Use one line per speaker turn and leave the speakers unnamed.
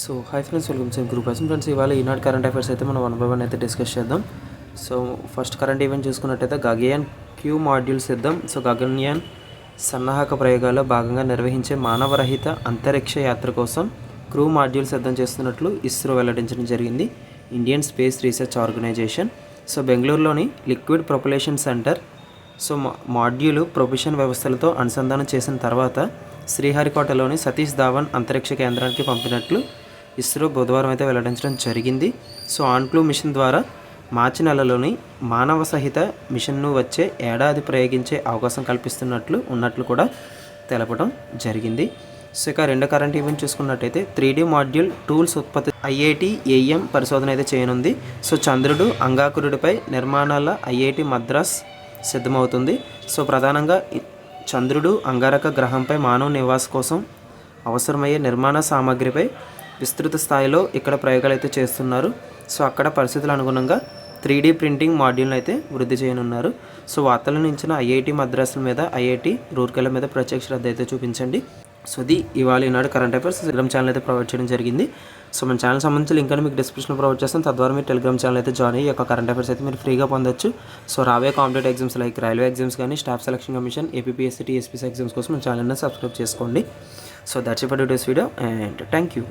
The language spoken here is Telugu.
So hi friends, welcome to group friends. ఇవాళ ఈనాడు కరెంట్ అఫైర్స్ అయితే మనం 1 by 1 అయితే డిస్కస్ చేద్దాం. సో ఫస్ట్ కరెంట్ ఈవెంట్ చూసుకున్నట్టయితే గగన్యాన్ క్యూ మాడ్యూల్ సిద్ధం. సో గగన్యాన్ సన్నాహక ప్రయోగాల్లో భాగంగా నిర్వహించే మానవరహిత అంతరిక్ష యాత్ర కోసం క్రూ మాడ్యూల్ సిద్ధం చేస్తున్నట్లు ఇస్రో వెల్లడించడం జరిగింది. Indian space research organisation so బెంగళూరులోని liquid propulsion centre so module propulsion వ్యవస్థలతో అనుసంధానం చేసిన తర్వాత శ్రీహరికోటలోని సతీష్ ధావన్ అంతరిక్ష కేంద్రానికి పంపినట్లు ఇస్రో బుధవారం అయితే వెల్లడించడం జరిగింది. సో ఆన్క్లూ మిషన్ ద్వారా మార్చి నెలలోని మానవ సహిత మిషన్ను వచ్చే ఏడాది ప్రయోగించే అవకాశం కల్పిస్తున్నట్లు కూడా తెలపడం జరిగింది. సో ఇక రెండో కరెంట్ ఈవెంట్ చూసుకున్నట్టయితే 3D మాడ్యూల్ టూల్స్ ఉత్పత్తి ఐఐటి ఏఎం పరిశోధన అయితే చేయనుంది. సో చంద్రుడు అంగాకురుడిపై నిర్మాణాల ఐఐటి మద్రాస్ సిద్ధమవుతుంది. సో ప్రధానంగా చంద్రుడు అంగారక గ్రహంపై మానవ నివాస కోసం అవసరమయ్యే నిర్మాణ సామాగ్రిపై విస్తృత స్థాయిలో ఇక్కడ ప్రయోగాలు అయితే చేస్తున్నారు. సో అక్కడ పరిస్థితుల అనుగుణంగా 3D ప్రింటింగ్ మాడ్యూల్ని అయితే వృద్ధి చేయనున్నారు. సో వార్తలను ఇచ్చిన ఐఐటి మద్రాసుల మీద, ఐఐటి రూర్కెలా మీద ప్రత్యేక శ్రద్ధ అయితే చూపించండి. సో ఇది ఇవాళ ఈనాడు కరెంట్ అఫైర్స్ టెలిగ్రామ్ ఛానల్ అయితే ప్రొవైడ్ చేయడం జరిగింది. సో మన ఛానల్ సంబంధించి లింక్ అని మీకు డిస్క్రిప్షన్లో ప్రొవైడ్ చేస్తాం. తద్వారా మీరు టెలిగ్రామ్ ఛానల్ అయితే జాయిన్ అయ్యి కరెంట్ అఫైర్స్ అయితే మీరు ఫ్రీగా పొందొచ్చు. సో రాబోయే competitive exams like railway exams కానీ, staff selection commission, APSC, TSPC exams కోసం మన ఛానల్ని సబ్స్క్రైబ్ చేసుకోండి. So that's it for today's video and thank you.